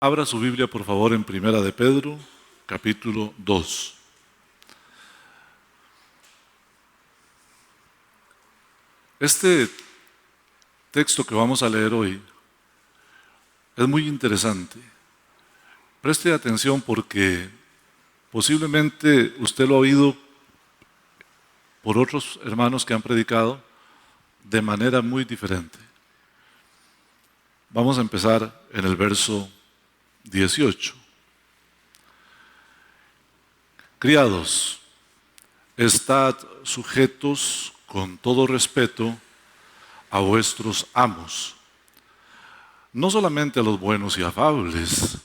Abra su Biblia, por favor, en Primera de Pedro, capítulo 2. Este texto que vamos a leer hoy es muy interesante. Preste atención porque posiblemente usted lo ha oído por otros hermanos que han predicado de manera muy diferente. Vamos a empezar en el verso 18. Criados, estad sujetos con todo respeto a vuestros amos, no solamente a los buenos y afables,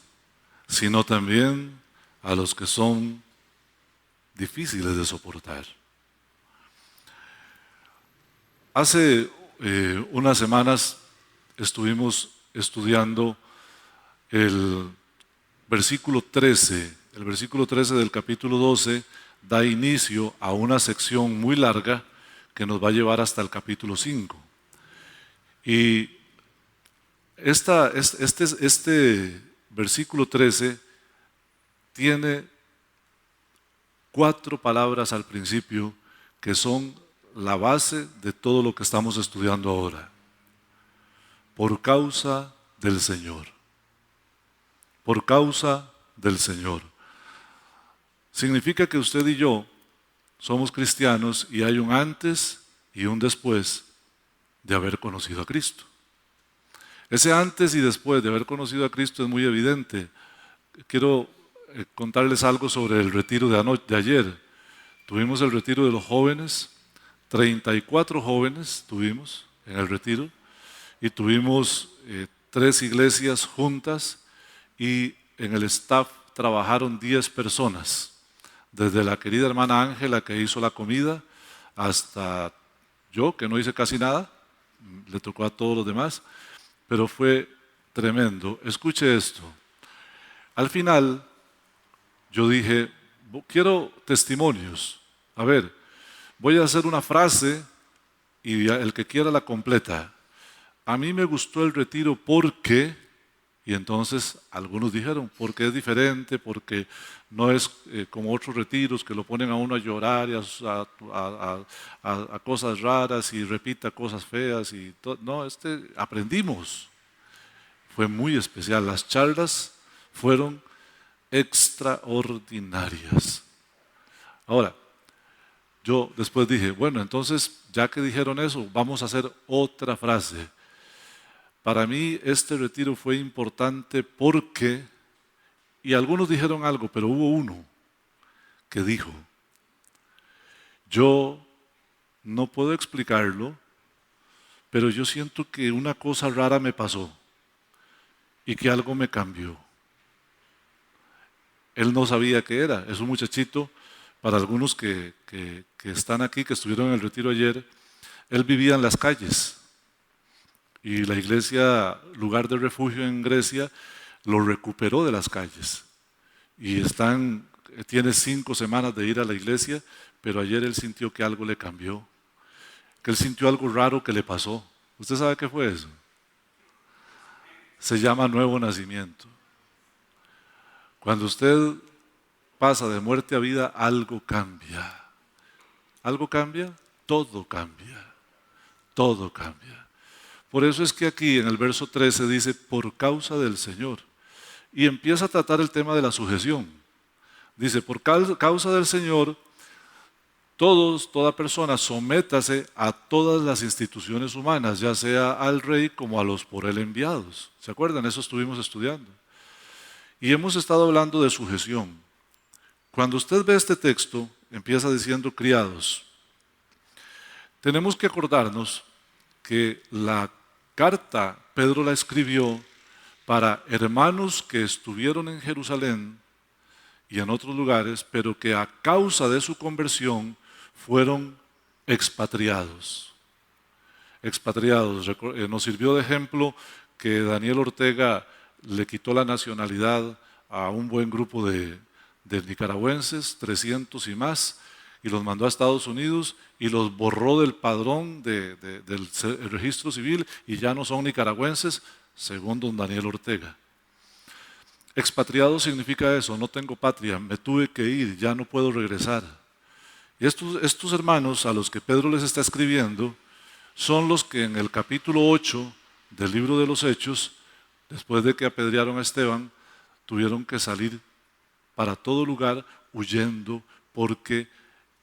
sino también a los que son difíciles de soportar. Hace unas semanas estuvimos estudiando el versículo 13. El versículo 13 del capítulo 12 da inicio a una sección muy larga que nos va a llevar hasta el capítulo 5. Y este versículo 13 tiene 4 palabras al principio que son la base de todo lo que estamos estudiando ahora. Por causa del Señor. Por causa del Señor. Significa que usted y yo somos cristianos y hay un antes y un después de haber conocido a Cristo. Ese antes y después de haber conocido a Cristo es muy evidente. Quiero contarles algo sobre el retiro de ayer. Tuvimos el retiro de los jóvenes, 34 jóvenes tuvimos en el retiro y tuvimos 3 iglesias juntas y en el staff trabajaron 10 personas. Desde la querida hermana Ángela que hizo la comida hasta yo que no hice casi nada, le tocó a todos los demás, pero fue tremendo. Escuche esto. Al final yo dije, quiero testimonios. A ver, voy a hacer una frase y el que quiera la completa. A mí me gustó el retiro porque... Y entonces algunos dijeron, porque es diferente, porque no es como otros retiros que lo ponen a uno a llorar y a cosas raras y repita cosas feas. No, aprendimos. Fue muy especial. Las charlas fueron extraordinarias. Ahora, yo después dije, bueno, entonces ya que dijeron eso, vamos a hacer otra frase. Para mí este retiro fue importante porque, y algunos dijeron algo, pero hubo uno que dijo, yo no puedo explicarlo, pero yo siento que una cosa rara me pasó y que algo me cambió. Él no sabía qué era, es un muchachito, para algunos que están aquí, que estuvieron en el retiro ayer, él vivía en las calles. Y la iglesia, lugar de refugio en Grecia, lo recuperó de las calles. Y tiene 5 semanas de ir a la iglesia, pero ayer él sintió que algo le cambió, que él sintió algo raro que le pasó. ¿Usted sabe qué fue eso? Se llama nuevo nacimiento. Cuando usted pasa de muerte a vida, algo cambia. ¿Algo cambia? Todo cambia. Todo cambia. Por eso es que aquí en el verso 13 dice, por causa del Señor. Y empieza a tratar el tema de la sujeción. Dice, por causa del Señor, toda persona sométase a todas las instituciones humanas, ya sea al rey como a los por él enviados. ¿Se acuerdan? Eso estuvimos estudiando. Y hemos estado hablando de sujeción. Cuando usted ve este texto, empieza diciendo criados. Tenemos que acordarnos que la carta Pedro la escribió para hermanos que estuvieron en Jerusalén y en otros lugares, pero que a causa de su conversión fueron expatriados. Expatriados. Nos sirvió de ejemplo que Daniel Ortega le quitó la nacionalidad a un buen grupo de nicaragüenses, 300 y más, y los mandó a Estados Unidos y los borró del padrón del registro civil y ya no son nicaragüenses, según don Daniel Ortega. Expatriado significa eso, no tengo patria, me tuve que ir, ya no puedo regresar. Y estos hermanos a los que Pedro les está escribiendo son los que en el capítulo 8 del libro de los Hechos, después de que apedrearon a Esteban, tuvieron que salir para todo lugar huyendo porque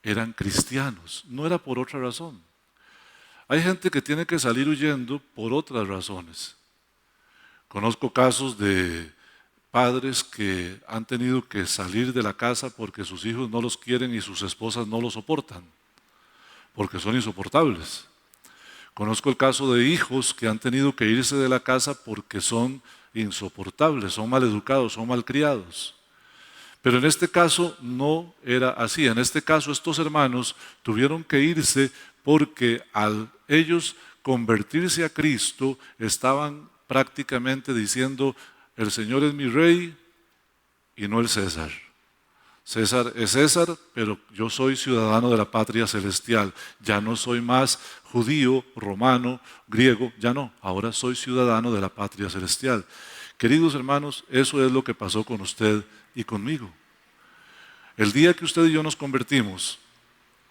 eran cristianos, no era por otra razón. Hay gente que tiene que salir huyendo por otras razones. Conozco casos de padres que han tenido que salir de la casa porque sus hijos no los quieren y sus esposas no los soportan, porque son insoportables. Conozco el caso de hijos que han tenido que irse de la casa porque son insoportables, son maleducados, son malcriados. Pero en este caso no era así. En este caso estos hermanos tuvieron que irse porque al ellos convertirse a Cristo estaban prácticamente diciendo: el Señor es mi rey y no el César. César es César, pero yo soy ciudadano de la patria celestial. Ya no soy más judío, romano, griego, ya no. Ahora soy ciudadano de la patria celestial. Queridos hermanos, eso es lo que pasó con usted y conmigo. El día que usted y yo nos convertimos,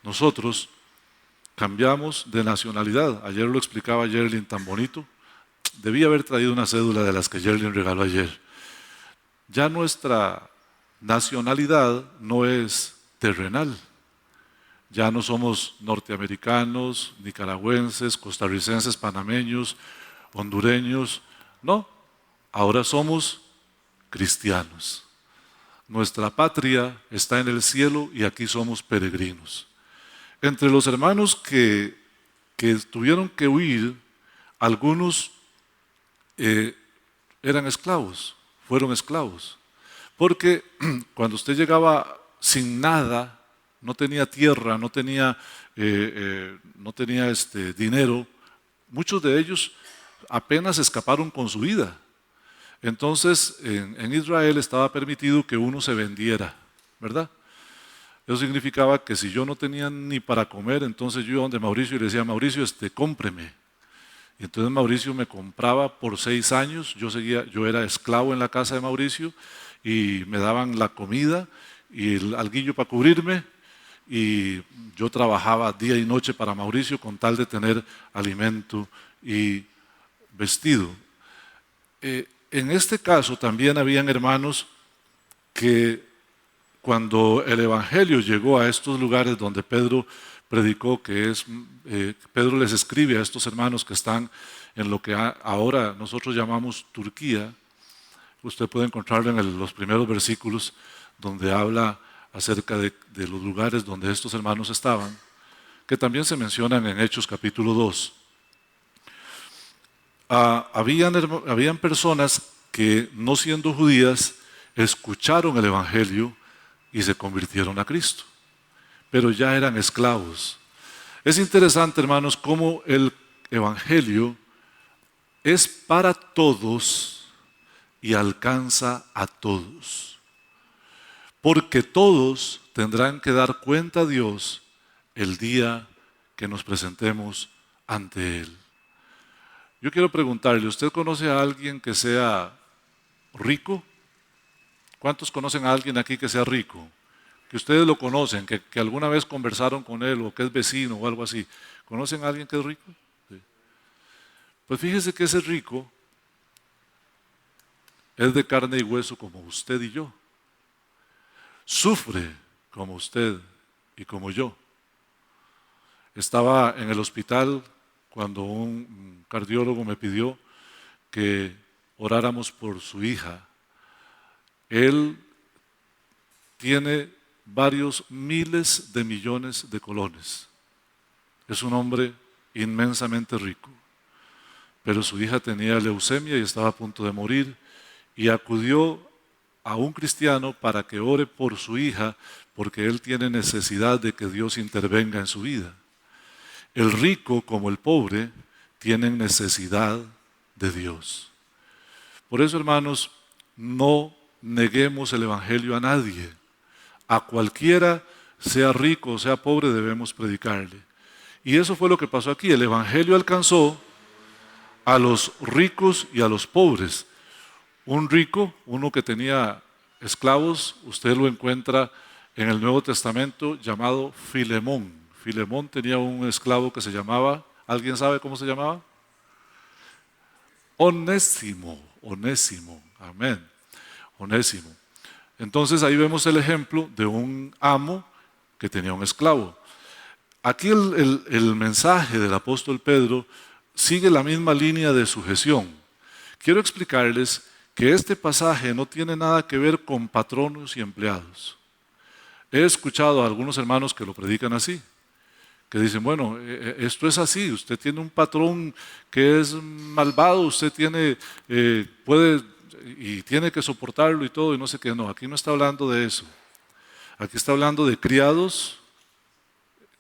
nosotros cambiamos de nacionalidad. Ayer lo explicaba Yerlin tan bonito. Debía haber traído una cédula de las que Yerlin regaló ayer. Ya nuestra nacionalidad no es terrenal. Ya no somos norteamericanos, nicaragüenses, costarricenses, panameños, hondureños. No, ahora somos cristianos. Nuestra patria está en el cielo y aquí somos peregrinos. Entre los hermanos que tuvieron que huir, algunos eran esclavos, fueron esclavos. Porque cuando usted llegaba sin nada, no tenía tierra, no tenía dinero, muchos de ellos apenas escaparon con su vida. Entonces, en Israel estaba permitido que uno se vendiera, ¿verdad? Eso significaba que si yo no tenía ni para comer, entonces yo iba donde Mauricio y le decía: Mauricio, cómpreme. Y entonces Mauricio me compraba por 6 años, yo era esclavo en la casa de Mauricio y me daban la comida y el alguillo para cubrirme, y yo trabajaba día y noche para Mauricio con tal de tener alimento y vestido. En este caso también habían hermanos que cuando el Evangelio llegó a estos lugares donde Pedro predicó, Pedro les escribe a estos hermanos que están en lo que ahora nosotros llamamos Turquía. Usted puede encontrarlo en los primeros versículos donde habla acerca de los lugares donde estos hermanos estaban, que también se mencionan en Hechos capítulo 2. Habían personas que, no siendo judías, escucharon el Evangelio y se convirtieron a Cristo, pero ya eran esclavos. Es interesante, hermanos, cómo el Evangelio es para todos y alcanza a todos, porque todos tendrán que dar cuenta a Dios el día que nos presentemos ante Él. Yo quiero preguntarle: ¿usted conoce a alguien que sea rico? ¿Cuántos conocen a alguien aquí que sea rico? Que ustedes lo conocen, que alguna vez conversaron con él, o que es vecino o algo así. ¿Conocen a alguien que es rico? Sí. Pues fíjese que ese rico es de carne y hueso como usted y yo. Sufre como usted y como yo. Estaba en el hospital cuando un cardiólogo me pidió que oráramos por su hija. Él tiene varios miles de millones de colones. Es un hombre inmensamente rico. Pero su hija tenía leucemia y estaba a punto de morir, y acudió a un cristiano para que ore por su hija, porque él tiene necesidad de que Dios intervenga en su vida. El rico como el pobre tienen necesidad de Dios. Por eso, hermanos, no neguemos el Evangelio a nadie. A cualquiera, sea rico o sea pobre, debemos predicarle. Y eso fue lo que pasó aquí. El Evangelio alcanzó a los ricos y a los pobres. Un rico, uno que tenía esclavos, usted lo encuentra en el Nuevo Testamento llamado Filemón. Filemón tenía un esclavo que se llamaba, ¿alguien sabe cómo se llamaba? Onésimo, Onésimo, amén, Onésimo. Entonces ahí vemos el ejemplo de un amo que tenía un esclavo. Aquí el mensaje del apóstol Pedro sigue la misma línea de sujeción. Quiero explicarles que este pasaje no tiene nada que ver con patronos y empleados. He escuchado a algunos hermanos que lo predican así, que dicen, bueno, esto es así, usted tiene un patrón que es malvado, usted puede y tiene que soportarlo y todo, y no sé qué. No, aquí no está hablando de eso. Aquí está hablando de criados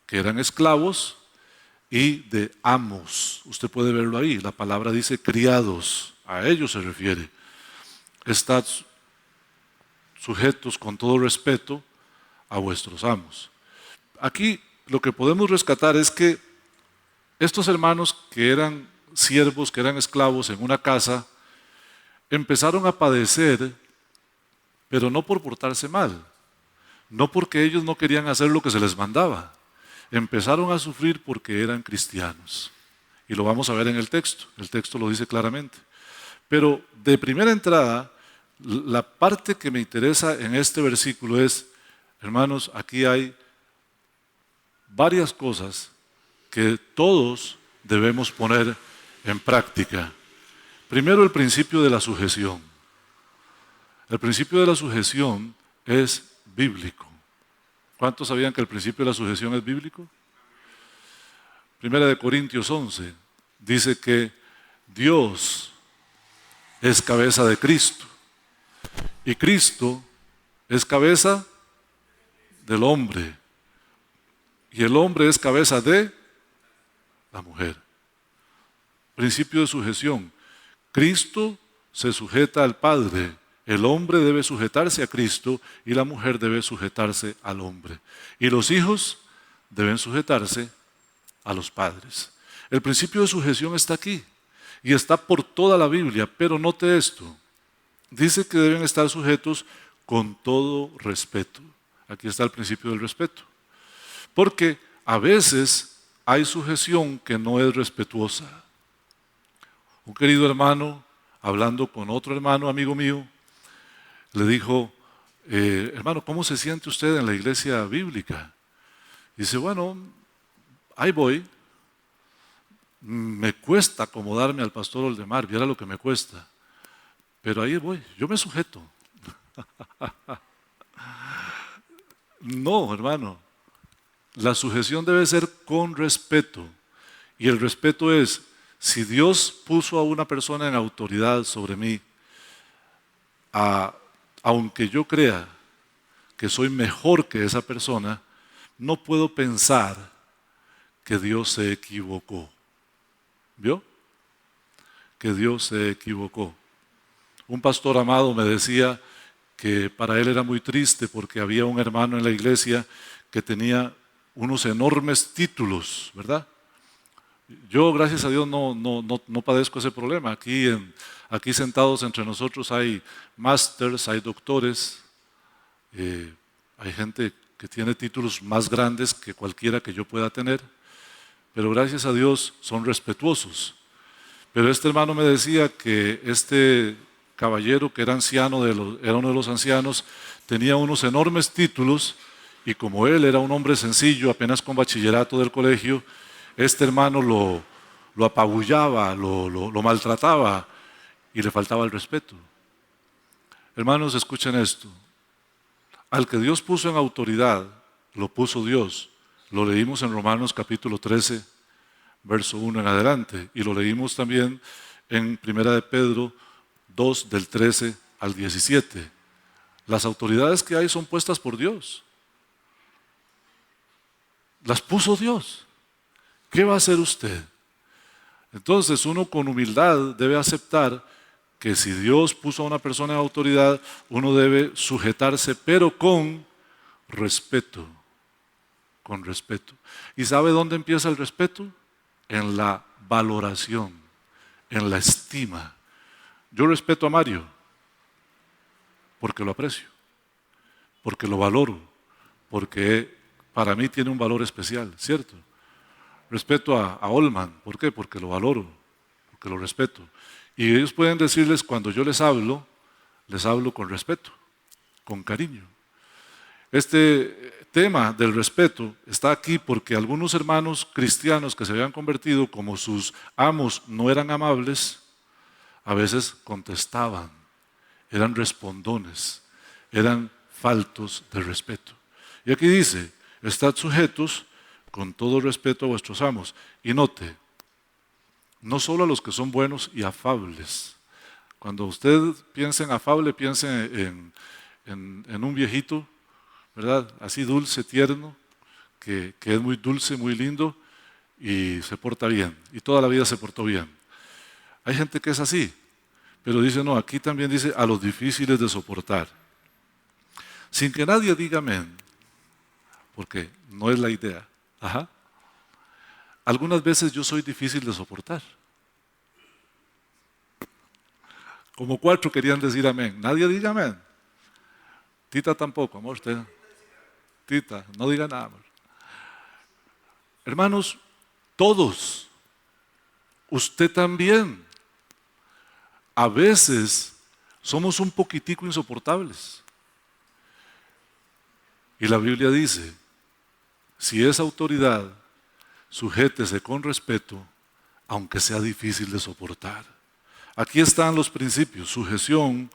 que eran esclavos y de amos. Usted puede verlo ahí, la palabra dice criados, a ellos se refiere. Estad sujetos con todo respeto a vuestros amos. Aquí lo que podemos rescatar es que estos hermanos que eran siervos, que eran esclavos en una casa, empezaron a padecer, pero no por portarse mal, no porque ellos no querían hacer lo que se les mandaba. Empezaron a sufrir porque eran cristianos. Y lo vamos a ver en el texto lo dice claramente. Pero de primera entrada, la parte que me interesa en este versículo es, hermanos, aquí hay varias cosas que todos debemos poner en práctica. Primero, el principio de la sujeción. El principio de la sujeción es bíblico. ¿Cuántos sabían que el principio de la sujeción es bíblico? Primera de Corintios 11 dice que Dios es cabeza de Cristo y Cristo es cabeza del hombre y el hombre es cabeza de la mujer. Principio de sujeción. Cristo se sujeta al Padre, el hombre debe sujetarse a Cristo y la mujer debe sujetarse al hombre. Y los hijos deben sujetarse a los padres. El principio de sujeción está aquí y está por toda la Biblia, pero note esto. Dice que deben estar sujetos con todo respeto. Aquí está el principio del respeto. Porque a veces hay sujeción que no es respetuosa. Un querido hermano, hablando con otro hermano, amigo mío, le dijo, hermano, ¿cómo se siente usted en la iglesia bíblica? Dice, bueno, ahí voy. Me cuesta acomodarme al pastor Oldemar, viera lo que me cuesta. Pero ahí voy, yo me sujeto. No, hermano, la sujeción debe ser con respeto. Y el respeto es, si Dios puso a una persona en autoridad sobre mí, aunque yo crea que soy mejor que esa persona, no puedo pensar que Dios se equivocó. ¿Vio? Que Dios se equivocó. Un pastor amado me decía que para él era muy triste porque había un hermano en la iglesia que tenía unos enormes títulos, ¿verdad? Yo, gracias a Dios, no padezco ese problema. Aquí sentados entre nosotros hay másters, hay doctores, hay gente que tiene títulos más grandes que cualquiera que yo pueda tener, pero gracias a Dios son respetuosos. Pero este hermano me decía que este caballero que era anciano, era uno de los ancianos, tenía unos enormes títulos y como él era un hombre sencillo, apenas con bachillerato del colegio, este hermano lo apabullaba, lo maltrataba y le faltaba el respeto. Hermanos, escuchen esto. Al que Dios puso en autoridad, lo puso Dios. Lo leímos en Romanos capítulo 13, verso 1 en adelante. Y lo leímos también en Primera de Pedro 2, del 13 al 17. Las autoridades que hay son puestas por Dios. Las puso Dios. ¿Qué va a hacer usted? Entonces uno con humildad debe aceptar que si Dios puso a una persona en autoridad, uno debe sujetarse, pero con respeto. Con respeto. ¿Y sabe dónde empieza el respeto? En la valoración, en la estima. Yo respeto a Mario, Porque lo aprecio, porque lo valoro, porque para mí tiene un valor especial, ¿cierto? Respeto a Olman, ¿por qué? Porque lo valoro, porque lo respeto. Y ellos pueden decirles, cuando yo les hablo con respeto, con cariño. Este tema del respeto está aquí porque algunos hermanos cristianos que se habían convertido, como sus amos no eran amables, a veces contestaban, eran respondones, eran faltos de respeto. Y aquí dice, estad sujetos con todo respeto a vuestros amos. Y note, no solo a los que son buenos y afables. Cuando usted piensa en afable, piense en un viejito, ¿verdad? Así dulce, tierno, que es muy dulce, muy lindo y se porta bien. Y toda la vida se portó bien. Hay gente que es así, pero dice, no, aquí también dice a los difíciles de soportar. Sin que nadie diga amén, porque no es la idea. Ajá. Algunas veces yo soy difícil de soportar. Como 4 querían decir amén. Nadie diga amén. Tita tampoco, amor. Usted. Tita, no diga nada, amor. Hermanos, todos, usted también, a veces somos un poquitico insoportables. Y la Biblia dice, si es autoridad, sujétese con respeto, aunque sea difícil de soportar. Aquí están los principios, sujeción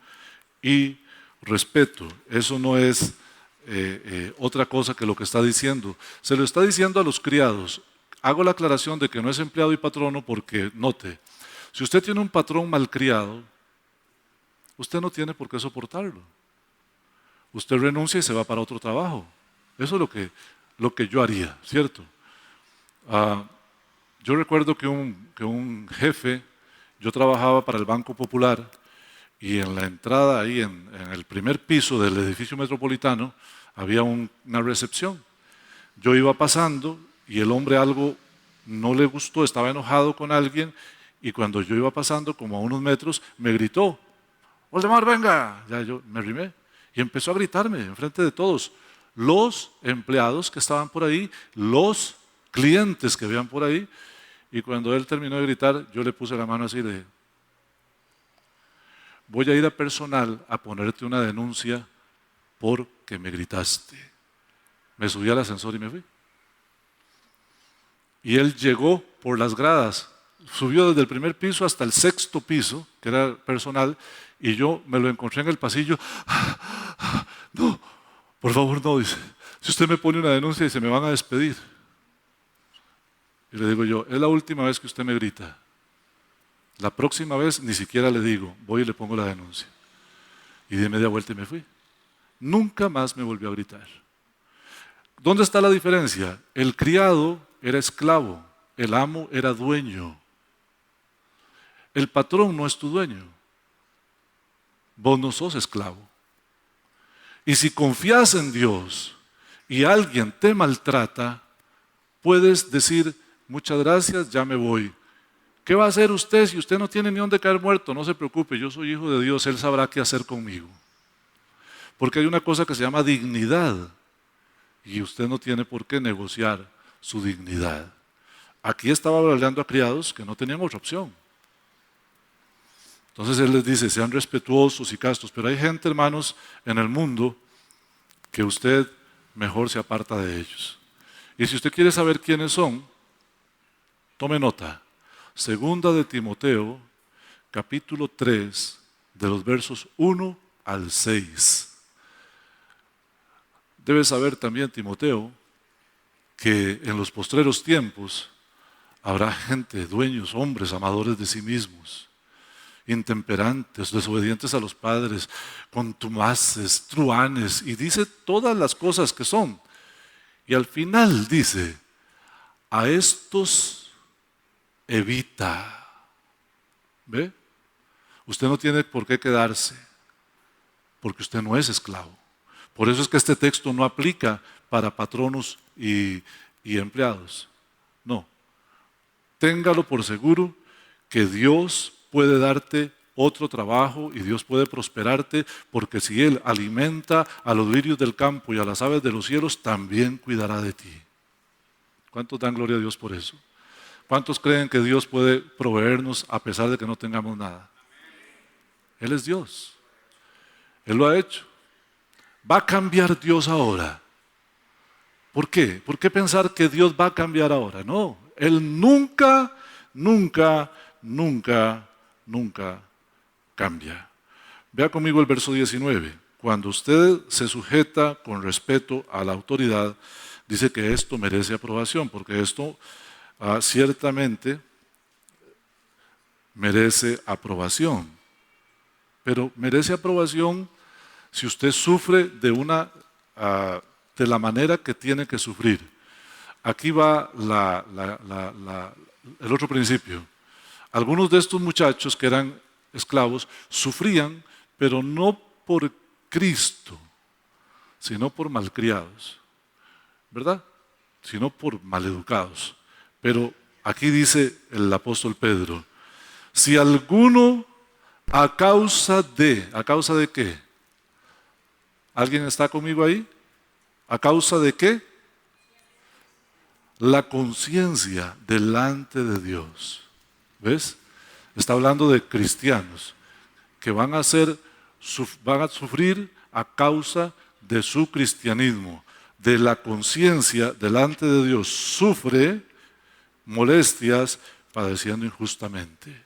y respeto. Eso no es otra cosa que lo que está diciendo. Se lo está diciendo a los criados. Hago la aclaración de que no es empleado y patrono porque, note, si usted tiene un patrón malcriado, usted no tiene por qué soportarlo. Usted renuncia y se va para otro trabajo. Eso es lo que yo haría, ¿cierto? Yo recuerdo que un jefe, yo trabajaba para el Banco Popular y en la entrada, ahí en el primer piso del edificio metropolitano, había una recepción. Yo iba pasando y el hombre algo no le gustó, estaba enojado con alguien y cuando yo iba pasando como a unos metros me gritó, Waldemar, venga. Ya yo me arrimé y empezó a gritarme enfrente de todos. Los empleados que estaban por ahí, los clientes que vean por ahí, y cuando él terminó de gritar, yo le puse la mano así y le dije, voy a ir a personal a ponerte una denuncia porque me gritaste. Me subí al ascensor y me fui. Y él llegó por las gradas, subió desde el primer piso hasta el 6º piso, que era personal, y yo me lo encontré en el pasillo. No, por favor no, dice, si usted me pone una denuncia y se me van a despedir. Y le digo yo, es la última vez que usted me grita. La próxima vez ni siquiera le digo, voy y le pongo la denuncia. Y di media vuelta y me fui. Nunca más me volvió a gritar. ¿Dónde está la diferencia? El criado era esclavo, el amo era dueño. El patrón no es tu dueño. Vos no sos esclavo. Y si confías en Dios y alguien te maltrata, puedes decir, muchas gracias, ya me voy. ¿Qué va a hacer usted si usted no tiene ni dónde caer muerto? No se preocupe, yo soy hijo de Dios, Él sabrá qué hacer conmigo. Porque hay una cosa que se llama dignidad y usted no tiene por qué negociar su dignidad. Aquí estaba hablando a criados que no tenían otra opción. Entonces Él les dice, sean respetuosos y castos, pero hay gente, hermanos, en el mundo que usted mejor se aparta de ellos. Y si usted quiere saber quiénes son, tome nota. Segunda de Timoteo, capítulo 3, de los versos 1 al 6. Debe saber también, Timoteo, que en los postreros tiempos habrá gente, dueños, hombres, amadores de sí mismos, intemperantes, desobedientes a los padres, contumaces, truhanes, y dice todas las cosas que son. Y al final dice, a estos evita. ¿Ve? Usted no tiene por qué quedarse, porque usted no es esclavo. Por eso es que este texto no aplica para patronos y empleados. No. Téngalo por seguro que Dios puede darte otro trabajo y Dios puede prosperarte, porque si Él alimenta a los lirios del campo y a las aves de los cielos, también cuidará de ti. ¿Cuántos dan gloria a Dios por eso? ¿Cuántos creen que Dios puede proveernos a pesar de que no tengamos nada? Él es Dios. Él lo ha hecho. ¿Va a cambiar Dios ahora? ¿Por qué? ¿Por qué pensar que Dios va a cambiar ahora? No, Él nunca, nunca, nunca, nunca cambia. Vea conmigo el verso 19. Cuando usted se sujeta con respeto a la autoridad, dice que esto merece aprobación, porque esto ciertamente merece aprobación. Pero merece aprobación si usted sufre de la manera que tiene que sufrir. Aquí va el otro principio. Algunos de estos muchachos que eran esclavos sufrían, pero no por Cristo, sino por malcriados, ¿verdad? Sino por maleducados. Pero aquí dice el apóstol Pedro, si alguno ¿a causa de qué? ¿Alguien está conmigo ahí? ¿A causa de qué? La conciencia delante de Dios. ¿Ves? Está hablando de cristianos que van a sufrir a causa de su cristianismo, de la conciencia delante de Dios. Sufre molestias padeciendo injustamente.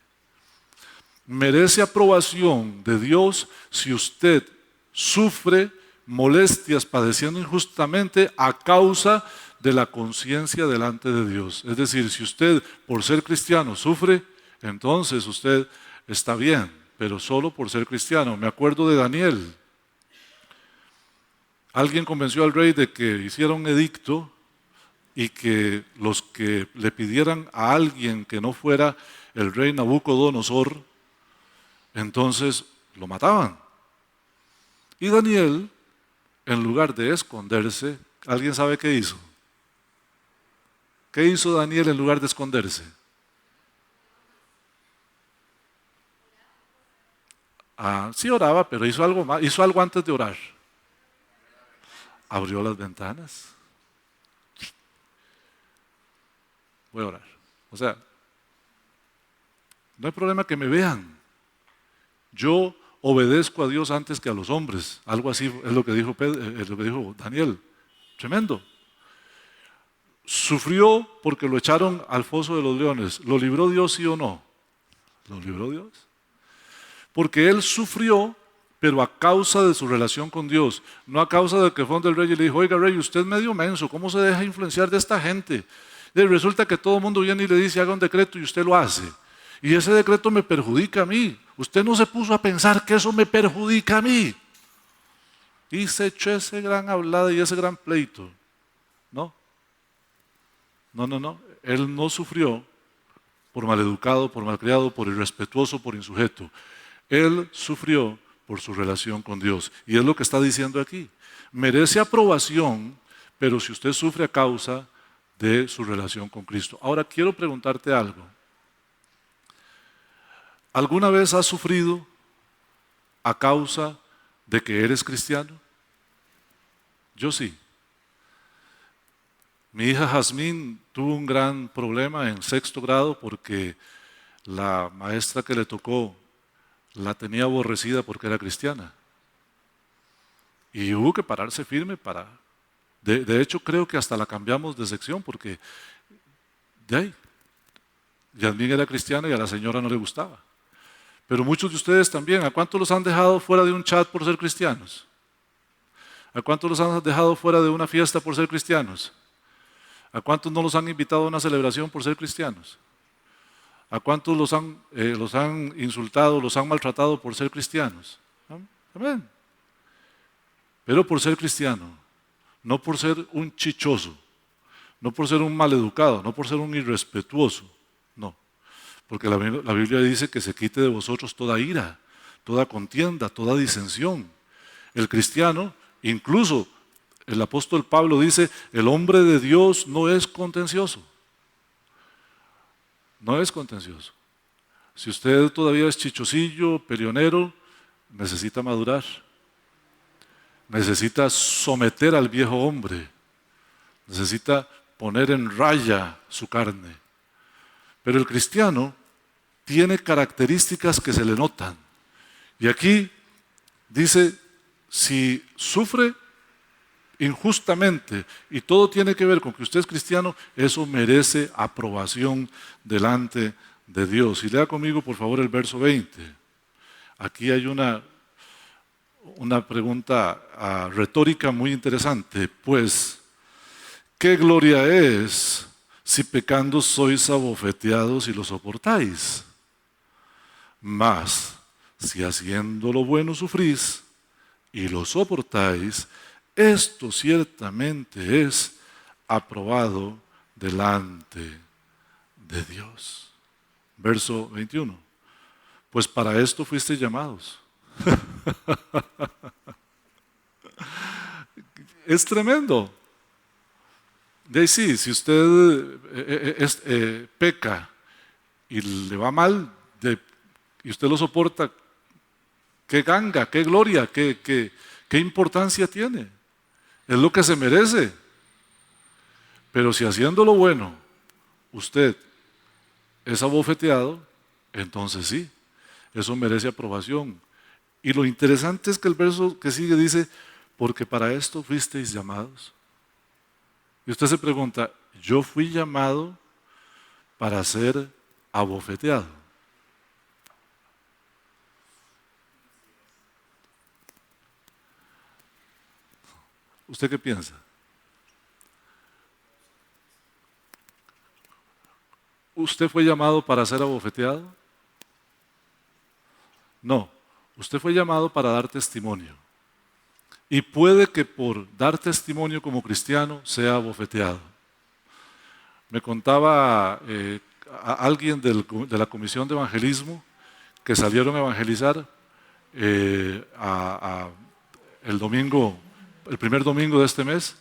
Merece aprobación de Dios si usted sufre molestias padeciendo injustamente a causa de la conciencia delante de Dios. Es decir, si usted por ser cristiano sufre, entonces usted está bien, pero solo por ser cristiano. Me acuerdo de Daniel. Alguien convenció al rey de que hiciera un edicto y que los que le pidieran a alguien que no fuera el rey Nabucodonosor, entonces lo mataban. Y Daniel, en lugar de esconderse, ¿alguien sabe qué hizo? ¿Qué hizo Daniel en lugar de esconderse? Sí oraba, pero hizo algo más, hizo algo antes de orar. Abrió las ventanas. Voy a orar. O sea, no hay problema que me vean. Yo obedezco a Dios antes que a los hombres. Algo así es lo que dijo Daniel. Tremendo. Sufrió porque lo echaron al foso de los leones. ¿Lo libró Dios, sí o no? ¿Lo libró Dios? Porque él sufrió, pero a causa de su relación con Dios, no a causa de que fue donde el rey y le dijo, oiga rey, usted es medio menso, ¿cómo se deja influenciar de esta gente? Y resulta que todo el mundo viene y le dice, haga un decreto y usted lo hace. Y ese decreto me perjudica a mí. Usted no se puso a pensar que eso me perjudica a mí. Y se echó ese gran hablada y ese gran pleito. No. Él no sufrió por maleducado, por malcriado, por irrespetuoso, por insujeto. Él sufrió por su relación con Dios. Y es lo que está diciendo aquí. Merece aprobación, pero si usted sufre a causa de su relación con Cristo. Ahora quiero preguntarte algo. ¿Alguna vez has sufrido a causa de que eres cristiano? Yo sí. Mi hija Jazmín tuvo un gran problema en 6º grado porque la maestra que le tocó la tenía aborrecida porque era cristiana. Y hubo que pararse firme para... De hecho, creo que hasta la cambiamos de sección porque de ahí, Yasmín era cristiana y a la señora no le gustaba. Pero muchos de ustedes también, ¿a cuántos los han dejado fuera de un chat por ser cristianos? ¿A cuántos los han dejado fuera de una fiesta por ser cristianos? ¿A cuántos no los han invitado a una celebración por ser cristianos? ¿A cuántos los han insultado, los han maltratado por ser cristianos? Amén. Pero por ser cristiano, no por ser un chichoso, no por ser un maleducado, no por ser un irrespetuoso, no. Porque la Biblia dice que se quite de vosotros toda ira, toda contienda, toda disensión. El cristiano, incluso el apóstol Pablo dice, el hombre de Dios no es contencioso. No es contencioso. Si usted todavía es chichocillo, peleonero, necesita madurar. Necesita someter al viejo hombre. Necesita poner en raya su carne. Pero el cristiano tiene características que se le notan. Y aquí dice, si sufre injustamente y todo tiene que ver con que usted es cristiano, eso merece aprobación delante de Dios. Y lea conmigo por favor el verso 20. Aquí hay una pregunta retórica muy interesante. Pues, ¿qué gloria es si pecando sois abofeteados y lo soportáis? Mas, si haciendo lo bueno sufrís y lo soportáis, esto ciertamente es aprobado delante de Dios. Verso 21. Pues para esto fuisteis llamados. Es tremendo. De ahí sí, si usted peca y le va mal y usted lo soporta, qué ganga, qué gloria, qué importancia tiene. Es lo que se merece. Pero si haciendo lo bueno usted es abofeteado, entonces sí, eso merece aprobación. Y lo interesante es que el verso que sigue dice, porque para esto fuisteis llamados. Y usted se pregunta, yo fui llamado para ser abofeteado. ¿Usted qué piensa? ¿Usted fue llamado para ser abofeteado? No, usted fue llamado para dar testimonio. Y puede que por dar testimonio como cristiano sea abofeteado. Me contaba alguien de la comisión de evangelismo que salieron a evangelizar el domingo, el primer domingo de este mes,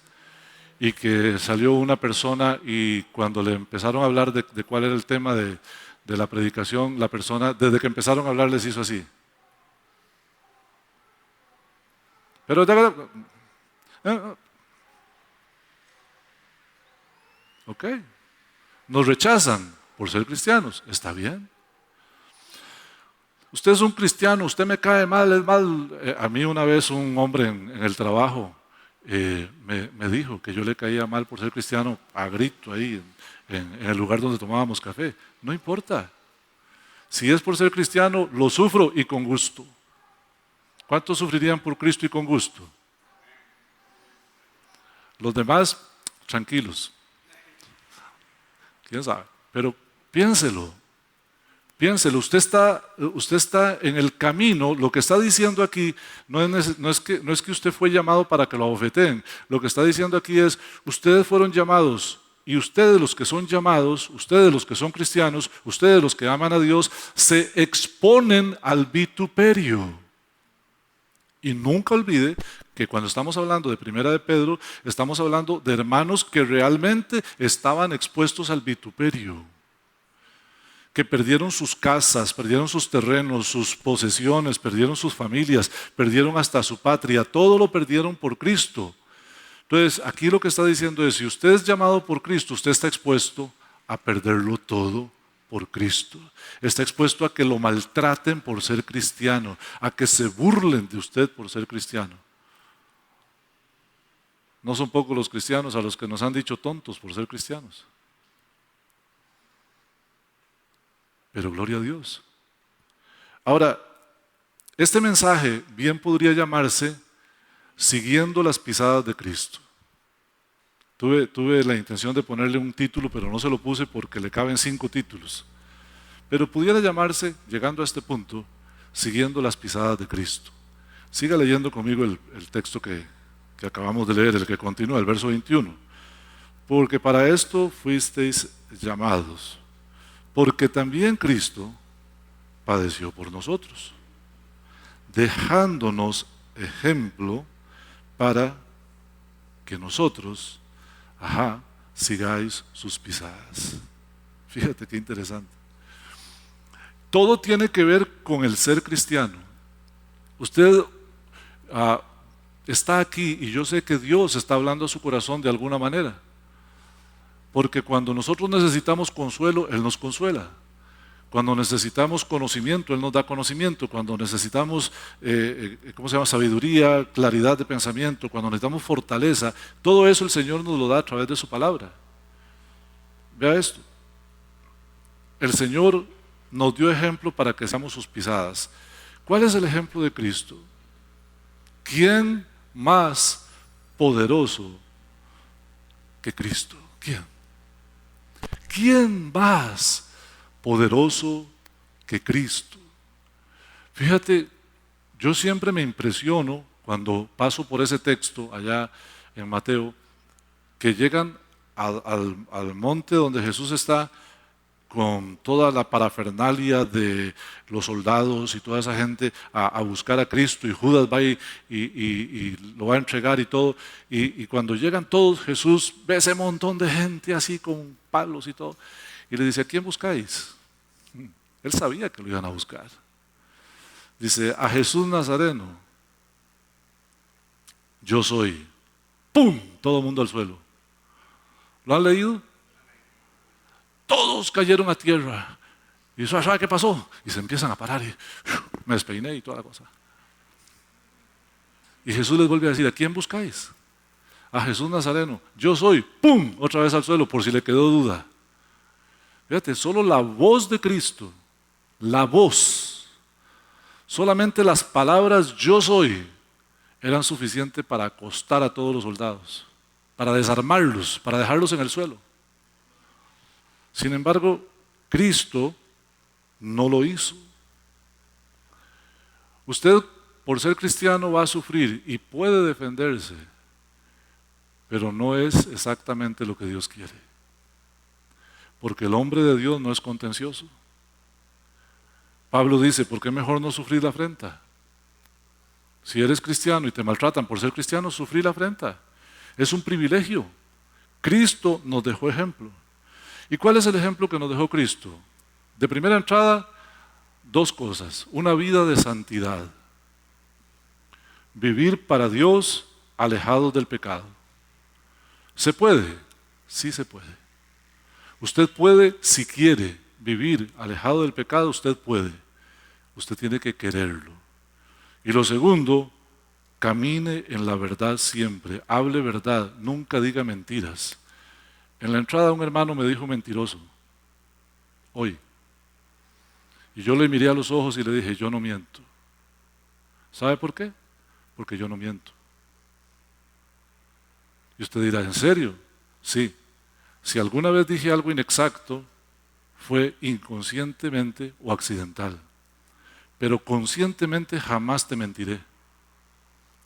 y que salió una persona y cuando le empezaron a hablar de cuál era el tema de la predicación, la persona, desde que empezaron a hablar les hizo así. Pero ok, nos rechazan por ser cristianos, está bien. Usted es un cristiano, usted me cae mal, es mal. A mí una vez un hombre en el trabajo me dijo que yo le caía mal por ser cristiano a grito ahí en el lugar donde tomábamos café. No importa. Si es por ser cristiano, lo sufro y con gusto. ¿Cuántos sufrirían por Cristo y con gusto? Los demás, tranquilos. ¿Quién sabe? Pero piénselo. Piénselo, usted está en el camino. Lo que está diciendo aquí no es que usted fue llamado para que lo abofeteen. Lo que está diciendo aquí es, ustedes fueron llamados y ustedes los que son llamados, ustedes los que son cristianos, ustedes los que aman a Dios, se exponen al vituperio. Y nunca olvide que cuando estamos hablando de Primera de Pedro, estamos hablando de hermanos que realmente estaban expuestos al vituperio, que perdieron sus casas, perdieron sus terrenos, sus posesiones, perdieron sus familias, perdieron hasta su patria, todo lo perdieron por Cristo. Entonces, aquí lo que está diciendo es, si usted es llamado por Cristo, usted está expuesto a perderlo todo por Cristo. Está expuesto a que lo maltraten por ser cristiano, a que se burlen de usted por ser cristiano. No son pocos los cristianos a los que nos han dicho tontos por ser cristianos. Pero gloria a Dios. Ahora, este mensaje bien podría llamarse Siguiendo las pisadas de Cristo. Tuve la intención de ponerle un título, pero no se lo puse porque le caben 5 títulos. Pero pudiera llamarse, llegando a este punto, Siguiendo las pisadas de Cristo. Siga leyendo conmigo el texto que acabamos de leer, el que continúa, el verso 21. Porque para esto fuisteis llamados, porque también Cristo padeció por nosotros, dejándonos ejemplo para que nosotros, sigáis sus pisadas. Fíjate qué interesante. Todo tiene que ver con el ser cristiano. Usted está aquí y yo sé que Dios está hablando a su corazón de alguna manera. Porque cuando nosotros necesitamos consuelo, Él nos consuela. Cuando necesitamos conocimiento, Él nos da conocimiento. Cuando necesitamos, sabiduría, claridad de pensamiento, cuando necesitamos fortaleza, todo eso el Señor nos lo da a través de su palabra. Vea esto. El Señor nos dio ejemplo para que seamos sus pisadas. ¿Cuál es el ejemplo de Cristo? ¿Quién más poderoso que Cristo? ¿Quién? ¿Quién más poderoso que Cristo? Fíjate, yo siempre me impresiono cuando paso por ese texto allá en Mateo, que llegan al monte donde Jesús está con toda la parafernalia de los soldados y toda esa gente a buscar a Cristo, y Judas va y lo va a entregar y todo, y cuando llegan todos, Jesús ve ese montón de gente así con palos y todo, y le dice: ¿a quién buscáis? Él sabía que lo iban a buscar. Dice: a Jesús Nazareno. Yo soy. ¡Pum! Todo el mundo al suelo. ¿Lo han leído? Todos cayeron a tierra. ¿Y sabe qué pasó? Y se empiezan a parar y me despeiné y toda la cosa. Y Jesús les vuelve a decir: ¿a quién buscáis? A Jesús Nazareno. Yo soy. ¡Pum! Otra vez al suelo, por si le quedó duda. Fíjate, solo la voz de Cristo, la voz, solamente las palabras yo soy eran suficientes para acostar a todos los soldados, para desarmarlos, para dejarlos en el suelo. Sin embargo, Cristo no lo hizo. Usted, por ser cristiano, va a sufrir y puede defenderse, pero no es exactamente lo que Dios quiere. Porque el hombre de Dios no es contencioso. Pablo dice: ¿por qué mejor no sufrir la afrenta? Si eres cristiano y te maltratan por ser cristiano, sufrir la afrenta. Es un privilegio. Cristo nos dejó ejemplo. ¿Y cuál es el ejemplo que nos dejó Cristo? De primera entrada, dos cosas: una vida de santidad, vivir para Dios alejados del pecado. ¿Se puede? Sí se puede. Usted puede, si quiere, vivir alejado del pecado, usted puede. Usted tiene que quererlo. Y lo segundo, camine en la verdad siempre, hable verdad, nunca diga mentiras. En la entrada un hermano me dijo mentiroso, hoy. Y yo le miré a los ojos y le dije: yo no miento. ¿Sabe por qué? Porque yo no miento. Y usted dirá: ¿en serio? Sí. Si alguna vez dije algo inexacto, fue inconscientemente o accidental. Pero conscientemente jamás te mentiré.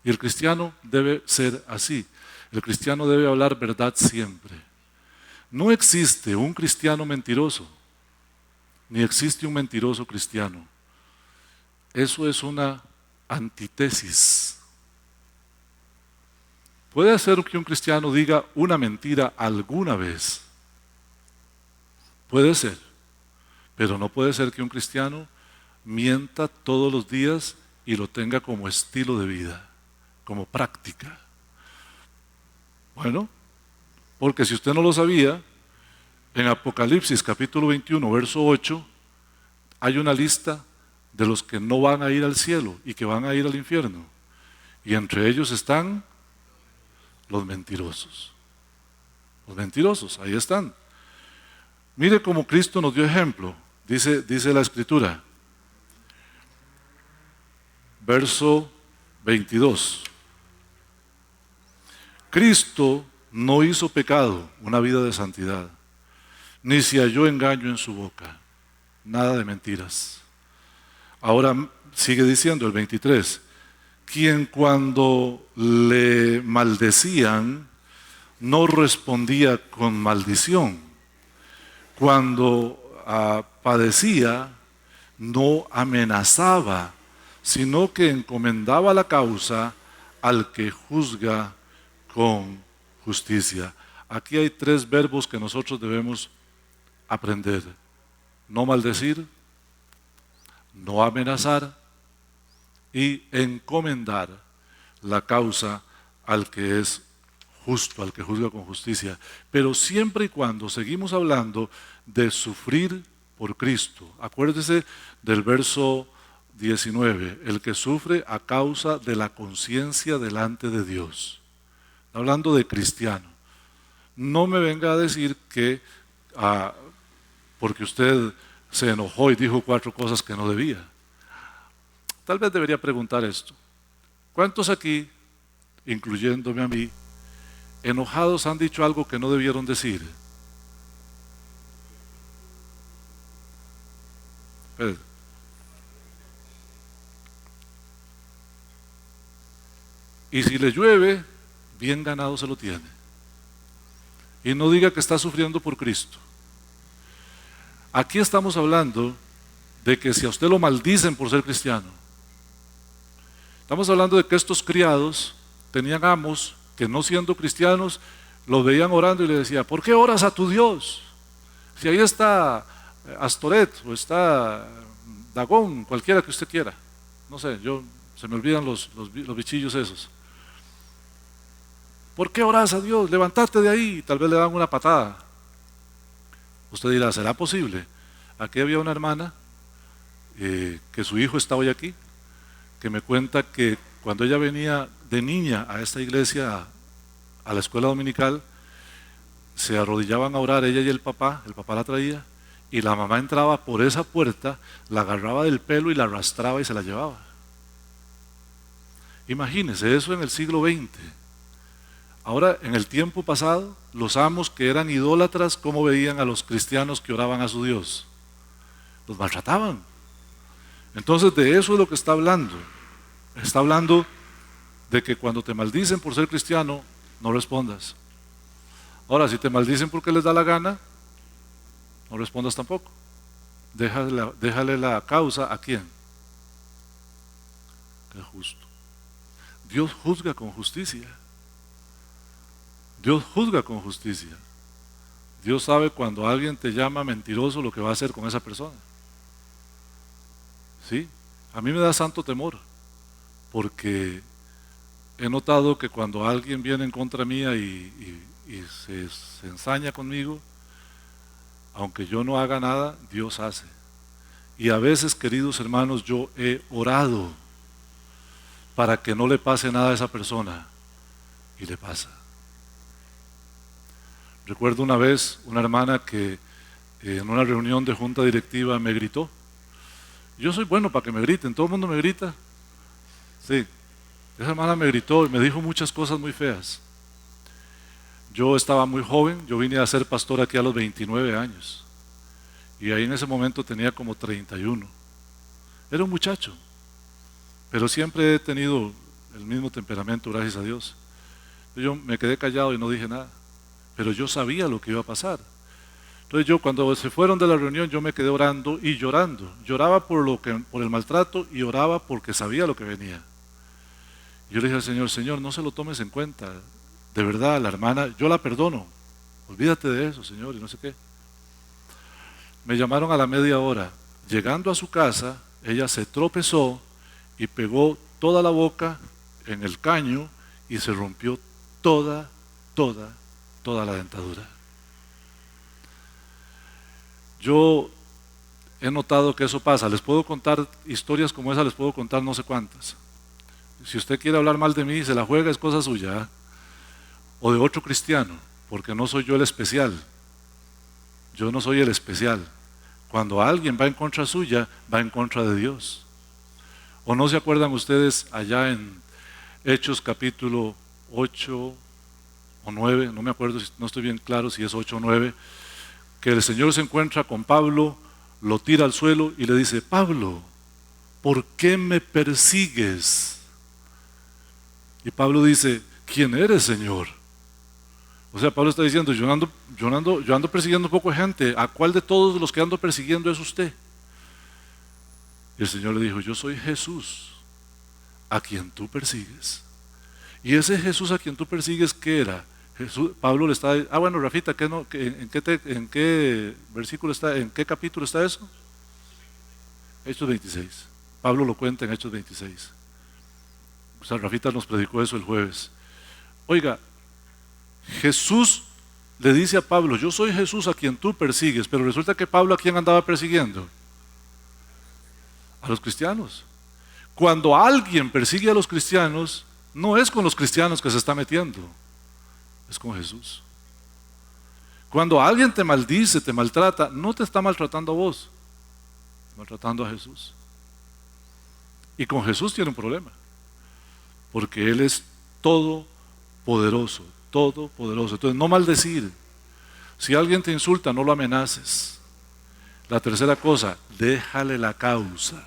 Y el cristiano debe ser así. El cristiano debe hablar verdad siempre. No existe un cristiano mentiroso, ni existe un mentiroso cristiano. Eso es una antítesis. Puede ser que un cristiano diga una mentira alguna vez. Puede ser. Pero no puede ser que un cristiano mienta todos los días y lo tenga como estilo de vida, como práctica. Bueno, porque si usted no lo sabía, en Apocalipsis capítulo 21, verso 8, hay una lista de los que no van a ir al cielo y que van a ir al infierno. Y entre ellos están los mentirosos. Los mentirosos, ahí están. Mire cómo Cristo nos dio ejemplo. Dice la Escritura, verso 22. Cristo no hizo pecado, una vida de santidad, ni se halló engaño en su boca, nada de mentiras. Ahora sigue diciendo el 23, quien cuando le maldecían no respondía con maldición, cuando padecía no amenazaba, sino que encomendaba la causa al que juzga con justicia. Aquí hay tres verbos que nosotros debemos aprender: no maldecir, no amenazar y encomendar la causa al que es justo, al que juzga con justicia. Pero siempre y cuando seguimos hablando de sufrir por Cristo. Acuérdese del verso 19, el que sufre a causa de la conciencia delante de Dios. Hablando de cristiano. No me venga a decir que porque usted se enojó y dijo 4 cosas que no debía. Tal vez debería preguntar esto. ¿Cuántos aquí, incluyéndome a mí, enojados han dicho algo que no debieron decir? Pedro. Y si le llueve, bien ganado se lo tiene. Y no diga que está sufriendo por Cristo. Aquí estamos hablando de que si a usted lo maldicen por ser cristiano, estamos hablando de que estos criados tenían amos que no siendo cristianos, los veían orando y le decía, ¿por qué oras a tu Dios? Si ahí está Astoret o está Dagón, cualquiera que usted quiera. No sé, se me olvidan los bichillos esos. ¿Por qué oras a Dios? Levántate de ahí. Tal vez le dan una patada. Usted dirá, ¿será posible? Aquí había una hermana que su hijo está hoy aquí, que me cuenta que cuando ella venía de niña a esta iglesia, a la escuela dominical, se arrodillaban a orar ella y el papá la traía, y la mamá entraba por esa puerta, la agarraba del pelo y la arrastraba y se la llevaba. Imagínense eso en el siglo XX. Ahora, en el tiempo pasado, los amos que eran idólatras, ¿cómo veían a los cristianos que oraban a su Dios? Los maltrataban. Entonces, de eso es lo que está hablando. Está hablando de que cuando te maldicen por ser cristiano, no respondas. Ahora, si te maldicen porque les da la gana, no respondas tampoco. Déjale la causa a quién. Que es justo. Dios juzga con justicia. Dios juzga con justicia. Dios sabe cuando alguien te llama mentiroso lo que va a hacer con esa persona. ¿Sí? A mí me da santo temor, porque he notado que cuando alguien viene en contra mía y se ensaña conmigo, aunque yo no haga nada, Dios hace. Y a veces, queridos hermanos, yo he orado para que no le pase nada a esa persona, y le pasa. Recuerdo una vez una hermana que en una reunión de junta directiva me gritó. Yo soy bueno para que me griten, todo el mundo me grita. Sí, esa hermana me gritó y me dijo muchas cosas muy feas. Yo estaba muy joven, yo vine a ser pastor aquí a los 29 años. Y ahí en ese momento tenía como 31. Era un muchacho, pero siempre he tenido el mismo temperamento, gracias a Dios. Yo me quedé callado y no dije nada, pero yo sabía lo que iba a pasar. Entonces yo, cuando se fueron de la reunión, yo me quedé orando y llorando. Lloraba por el maltrato y oraba porque sabía lo que venía. Yo le dije al Señor, Señor, no se lo tomes en cuenta. De verdad, la hermana, yo la perdono. Olvídate de eso, Señor, y no sé qué. Me llamaron a la media hora. Llegando a su casa, ella se tropezó y pegó toda la boca en el caño y se rompió toda la dentadura. Yo he notado que eso pasa. Les puedo contar historias como esa, les puedo contar no sé cuántas. Si usted quiere hablar mal de mí, se la juega, es cosa suya, ¿eh? O de otro cristiano, porque no soy yo el especial. Yo no soy el especial. Cuando alguien va en contra suya, va en contra de Dios. ¿O no se acuerdan ustedes allá en Hechos capítulo 8 o 9? No me acuerdo, no estoy bien claro si es 8 o 9, que el Señor se encuentra con Pablo, lo tira al suelo y le dice, Pablo, ¿por qué me persigues? Y Pablo dice, ¿quién eres, Señor? O sea, Pablo está diciendo, yo ando persiguiendo un poco de gente, ¿a cuál de todos los que ando persiguiendo es usted? Y el Señor le dijo, yo soy Jesús, a quien tú persigues. Y ese Jesús a quien tú persigues, ¿qué era? Pablo le está, bueno, Rafita, ¿en qué versículo está, en qué capítulo está eso? Hechos 26. Pablo lo cuenta en Hechos 26. O sea, Rafita nos predicó eso el jueves. Oiga, Jesús le dice a Pablo, yo soy Jesús a quien tú persigues, pero resulta que Pablo, ¿a quién andaba persiguiendo? A los cristianos. Cuando alguien persigue a los cristianos, no es con los cristianos que se está metiendo, es con Jesús. Cuando alguien te maldice, te maltrata, no te está maltratando a vos, está maltratando a Jesús. Y con Jesús tiene un problema, porque Él es todopoderoso, todopoderoso. Entonces, no maldecir. Si alguien te insulta, no lo amenaces. La tercera cosa, déjale la causa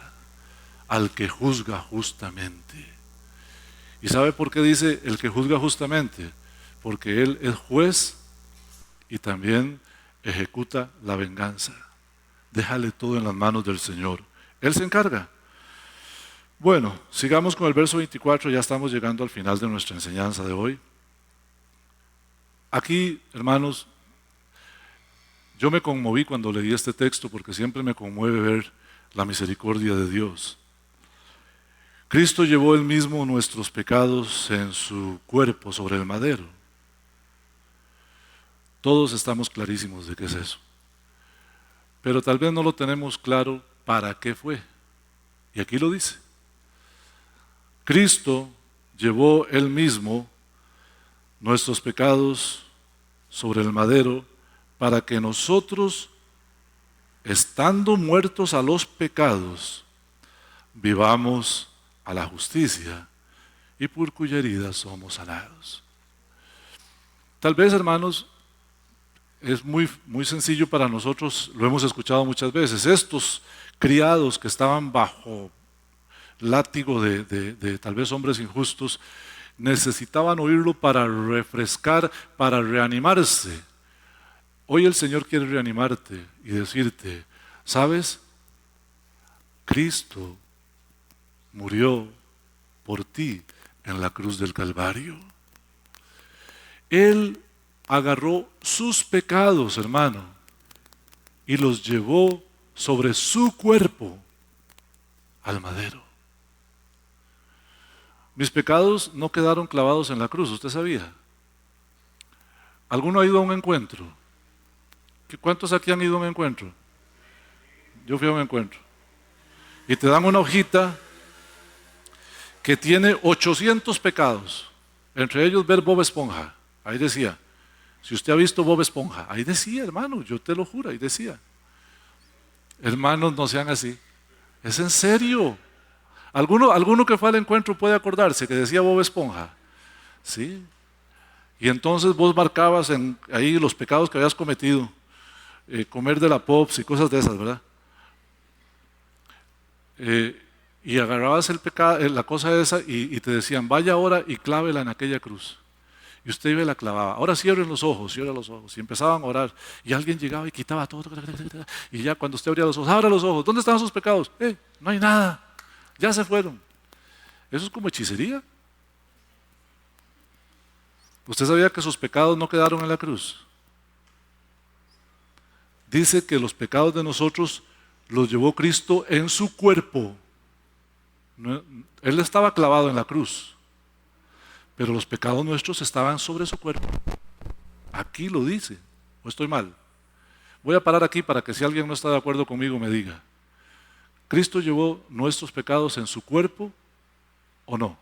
al que juzga justamente. ¿Y sabe por qué dice el que juzga justamente? Porque Él es juez y también ejecuta la venganza. Déjale todo en las manos del Señor. Él se encarga. Bueno, sigamos con el verso 24, ya estamos llegando al final de nuestra enseñanza de hoy. Aquí, hermanos, yo me conmoví cuando leí este texto porque siempre me conmueve ver la misericordia de Dios. Cristo llevó él mismo nuestros pecados en su cuerpo sobre el madero. Todos estamos clarísimos de qué es eso. Pero tal vez no lo tenemos claro para qué fue. Y aquí lo dice. Cristo llevó él mismo nuestros pecados sobre el madero para que nosotros, estando muertos a los pecados, vivamos a la justicia y por cuya herida somos sanados. Tal vez, hermanos, es muy sencillo para nosotros, lo hemos escuchado muchas veces, estos criados que estaban bajo látigo de tal vez hombres injustos, necesitaban oírlo para refrescar, para reanimarse. Hoy el Señor quiere reanimarte y decirte, ¿sabes? Cristo murió por ti en la cruz del Calvario. Él agarró sus pecados, hermano, y los llevó sobre su cuerpo al madero. Mis pecados no quedaron clavados en la cruz, ¿usted sabía? ¿Alguno ha ido a un encuentro? ¿Cuántos aquí han ido a un encuentro? Yo fui a un encuentro. Y te dan una hojita que tiene 800 pecados, entre ellos ver Bob Esponja. Ahí decía, si usted ha visto Bob Esponja, ahí decía, hermano, yo te lo juro, ahí decía. Hermanos, no sean así, es en serio. ¿Alguno que fue al encuentro puede acordarse que decía Bob Esponja? Sí. Y entonces vos marcabas ahí los pecados que habías cometido, comer de la Pops y cosas de esas, ¿verdad? Y agarrabas el pecado, la cosa esa y te decían, vaya ahora y clávela en aquella cruz. Y usted iba y la clavaba. Ahora cierren los ojos, cierra los ojos. Y empezaban a orar. Y alguien llegaba y quitaba todo. Y ya cuando usted abría los ojos, abra los ojos. ¿Dónde están sus pecados? No hay nada. Ya se fueron. Eso es como hechicería. ¿Usted sabía que sus pecados no quedaron en la cruz? Dice que los pecados de nosotros los llevó Cristo en su cuerpo. Él estaba clavado en la cruz, pero los pecados nuestros estaban sobre su cuerpo. Aquí lo dice, ¿o estoy mal? Voy a parar aquí para que si alguien no está de acuerdo conmigo me diga. ¿Cristo llevó nuestros pecados en su cuerpo o no?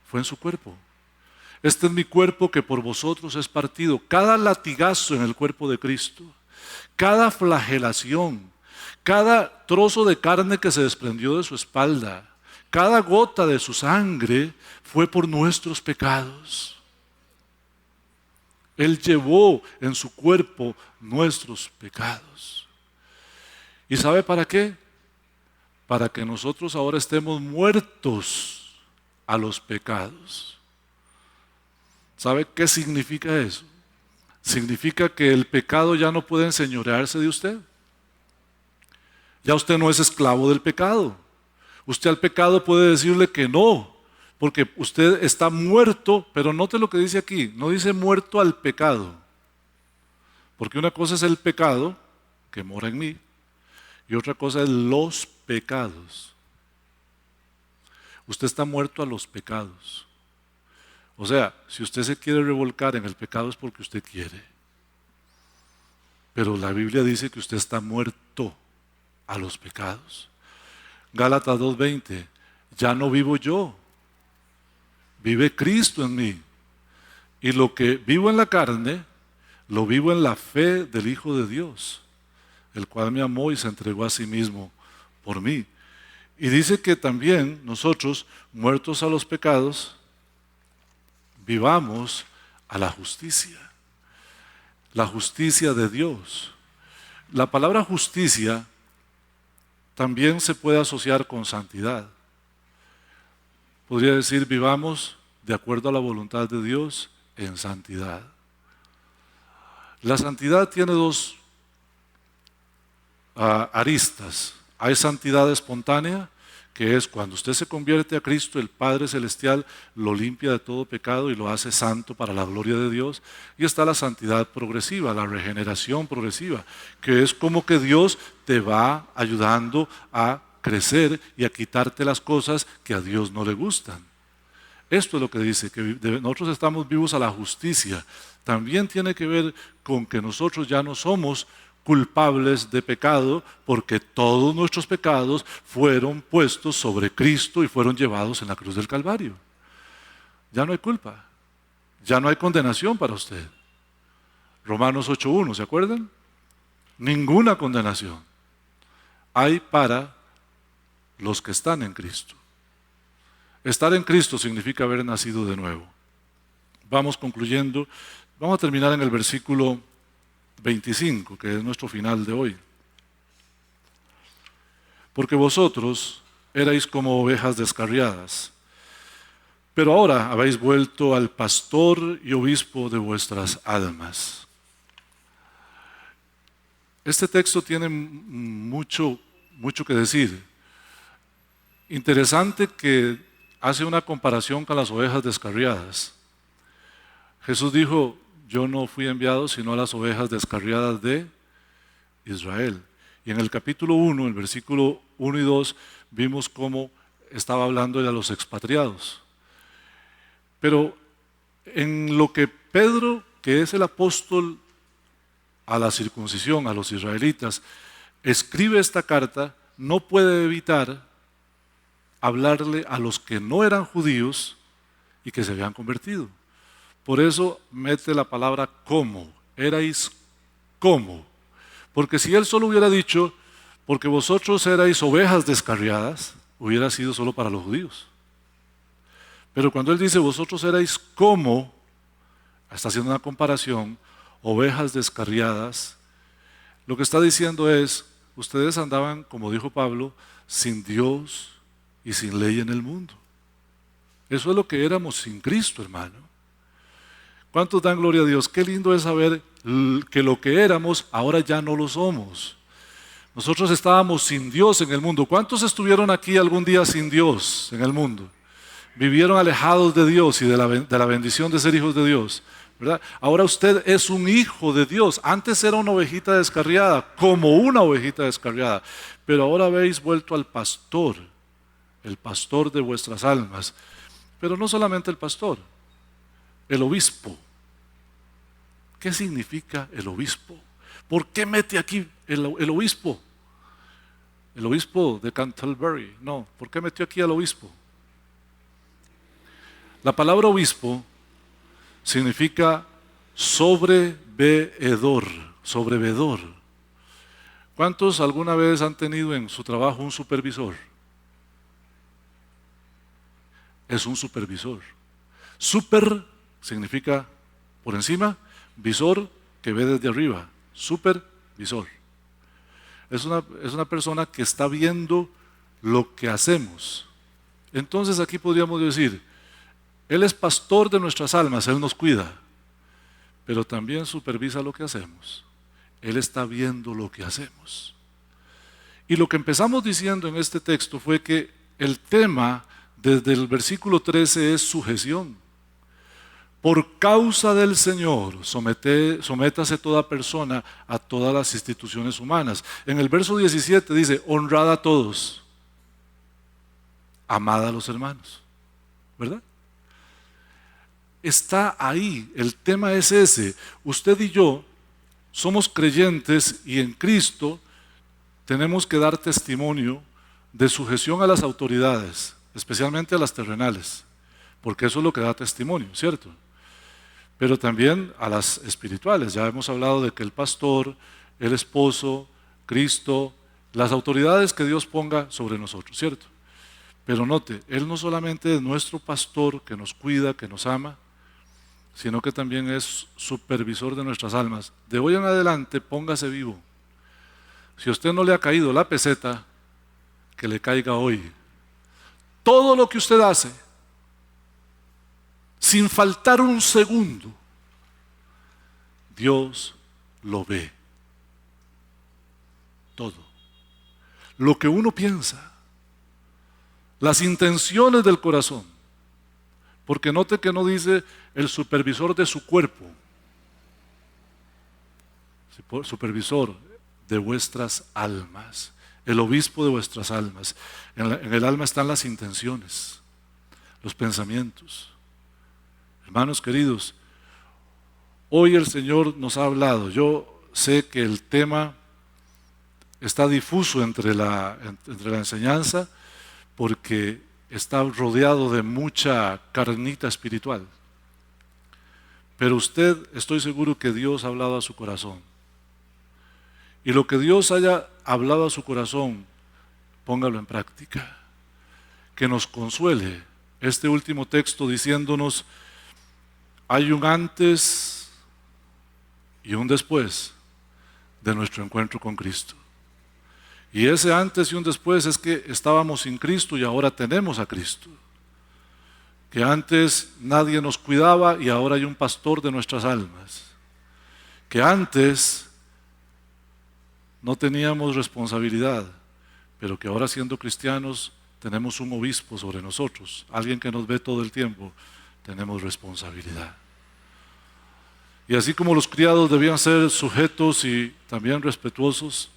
Fue en su cuerpo. Este es mi cuerpo que por vosotros es partido. Cada latigazo en el cuerpo de Cristo, cada flagelación, cada trozo de carne que se desprendió de su espalda, cada gota de su sangre fue por nuestros pecados. Él llevó en su cuerpo nuestros pecados. ¿Y sabe para qué? Para que nosotros ahora estemos muertos a los pecados. ¿Sabe qué significa eso? Significa que el pecado ya no puede enseñorearse de usted. Ya usted no es esclavo del pecado. Usted al pecado puede decirle que no, porque usted está muerto, pero note lo que dice aquí, no dice muerto al pecado, porque una cosa es el pecado que mora en mí, y otra cosa es los pecados. Usted está muerto a los pecados. O sea, si usted se quiere revolcar en el pecado es porque usted quiere. Pero la Biblia dice que usted está muerto a los pecados. Gálatas 2:20, ya no vivo yo, vive Cristo en mí. Y lo que vivo en la carne, lo vivo en la fe del Hijo de Dios, el cual me amó y se entregó a sí mismo por mí. Y dice que también nosotros, muertos a los pecados, vivamos a la justicia de Dios. La palabra justicia también se puede asociar con santidad. Podría decir, vivamos de acuerdo a la voluntad de Dios en santidad. La santidad tiene dos aristas. Hay santidad espontánea, que es cuando usted se convierte a Cristo, el Padre Celestial lo limpia de todo pecado y lo hace santo para la gloria de Dios. Y está la santidad progresiva, la regeneración progresiva, que es como que Dios te va ayudando a crecer y a quitarte las cosas que a Dios no le gustan. Esto es lo que dice, que nosotros estamos vivos a la justicia. También tiene que ver con que nosotros ya no somos culpables de pecado, porque todos nuestros pecados fueron puestos sobre Cristo y fueron llevados en la cruz del Calvario. Ya no hay culpa, ya no hay condenación para usted. Romanos 8:1, ¿se acuerdan? Ninguna condenación hay para los que están en Cristo. Estar en Cristo significa haber nacido de nuevo. Vamos concluyendo, vamos a terminar en el versículo 25, que es nuestro final de hoy. Porque vosotros erais como ovejas descarriadas, pero ahora habéis vuelto al pastor y obispo de vuestras almas. Este texto tiene mucho que decir. Interesante que hace una comparación con las ovejas descarriadas. Jesús dijo, yo no fui enviado sino a las ovejas descarriadas de Israel. Y en el capítulo 1, el versículo 1 y 2, vimos cómo estaba hablando de los expatriados. Pero en lo que Pedro, que es el apóstol a la circuncisión, a los israelitas, escribe esta carta, no puede evitar hablarle a los que no eran judíos y que se habían convertido. Por eso mete la palabra como, erais como. Porque si él solo hubiera dicho, porque vosotros erais ovejas descarriadas, hubiera sido solo para los judíos. Pero cuando él dice, vosotros erais como, está haciendo una comparación, ovejas descarriadas, lo que está diciendo es, ustedes andaban, como dijo Pablo, sin Dios y sin ley en el mundo. Eso es lo que éramos sin Cristo, hermano. ¿Cuántos dan gloria a Dios? Qué lindo es saber que lo que éramos ahora ya no lo somos. Nosotros estábamos sin Dios en el mundo. ¿Cuántos estuvieron aquí algún día sin Dios en el mundo? Vivieron alejados de Dios y de la bendición de ser hijos de Dios, ¿verdad? Ahora usted es un hijo de Dios. Antes era una ovejita descarriada, como una ovejita descarriada. Pero ahora habéis vuelto al pastor, el pastor de vuestras almas. Pero no solamente el pastor, el obispo. ¿Qué significa el obispo? ¿Por qué mete aquí el obispo? El obispo de Canterbury. No, ¿por qué metió aquí al obispo? La palabra obispo significa sobreveedor. ¿Cuántos alguna vez han tenido en su trabajo un supervisor? Es un supervisor. Super significa por encima, visor que ve desde arriba, supervisor. Es una persona que está viendo lo que hacemos. Entonces aquí podríamos decir, Él es pastor de nuestras almas, Él nos cuida, pero también supervisa lo que hacemos. Él está viendo lo que hacemos. Y lo que empezamos diciendo en este texto fue que el tema desde el versículo 13 es sujeción. Por causa del Señor, sométase toda persona a todas las instituciones humanas. En el verso 17 dice, honrad a todos, amad a los hermanos, ¿verdad? Está ahí, el tema es ese. Usted y yo somos creyentes y en Cristo tenemos que dar testimonio de sujeción a las autoridades, especialmente a las terrenales, porque eso es lo que da testimonio, ¿cierto? Pero también a las espirituales. Ya hemos hablado de que el pastor, el esposo, Cristo, las autoridades que Dios ponga sobre nosotros, ¿cierto? Pero note, Él no solamente es nuestro pastor que nos cuida, que nos ama, sino que también es supervisor de nuestras almas. De hoy en adelante, póngase vivo. Si a usted no le ha caído la peseta, que le caiga hoy. Todo lo que usted hace, sin faltar un segundo, Dios lo ve. Todo. Lo que uno piensa, las intenciones del corazón. Porque note que no dice el supervisor de su cuerpo, supervisor de vuestras almas, el obispo de vuestras almas. En el alma están las intenciones, los pensamientos. Hermanos queridos, hoy el Señor nos ha hablado. Yo sé que el tema está difuso entre la enseñanza porque está rodeado de mucha carnita espiritual. Pero usted, estoy seguro que Dios ha hablado a su corazón. Y lo que Dios haya hablado a su corazón, póngalo en práctica. Que nos consuele este último texto diciéndonos, hay un antes y un después de nuestro encuentro con Cristo. Y ese antes y un después es que estábamos sin Cristo y ahora tenemos a Cristo. Que antes nadie nos cuidaba y ahora hay un pastor de nuestras almas. Que antes no teníamos responsabilidad, pero que ahora siendo cristianos tenemos un obispo sobre nosotros, alguien que nos ve todo el tiempo, tenemos responsabilidad. Y así como los criados debían ser sujetos y también respetuosos,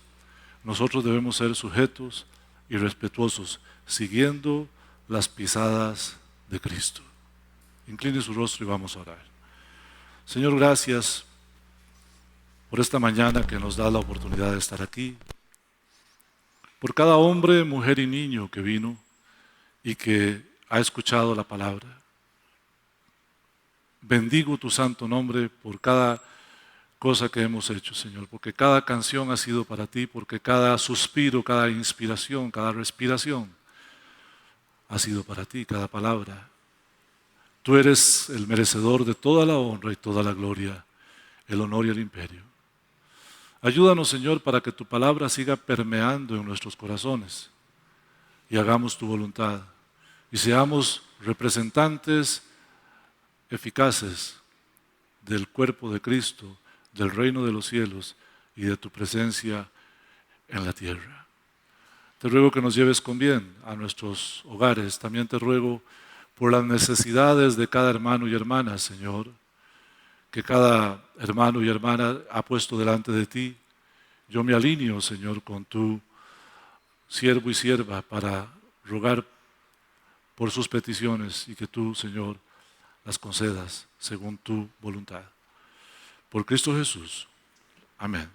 nosotros debemos ser sujetos y respetuosos, siguiendo las pisadas de Cristo. Incline su rostro y vamos a orar. Señor, gracias por esta mañana que nos da la oportunidad de estar aquí, por cada hombre, mujer y niño que vino y que ha escuchado la palabra. Bendigo tu santo nombre por cada cosa que hemos hecho, Señor, porque cada canción ha sido para ti, porque cada suspiro, cada inspiración, cada respiración ha sido para ti, cada palabra. Tú eres el merecedor de toda la honra y toda la gloria, el honor y el imperio. Ayúdanos, Señor, para que tu palabra siga permeando en nuestros corazones y hagamos tu voluntad y seamos representantes eficaces del cuerpo de Cristo, del reino de los cielos y de tu presencia en la tierra. Te ruego que nos lleves con bien a nuestros hogares. También te ruego por las necesidades de cada hermano y hermana, Señor, que cada hermano y hermana ha puesto delante de ti. Yo me alineo, Señor, con tu siervo y sierva para rogar por sus peticiones y que tú, Señor, las concedas según tu voluntad. Por Cristo Jesús. Amén.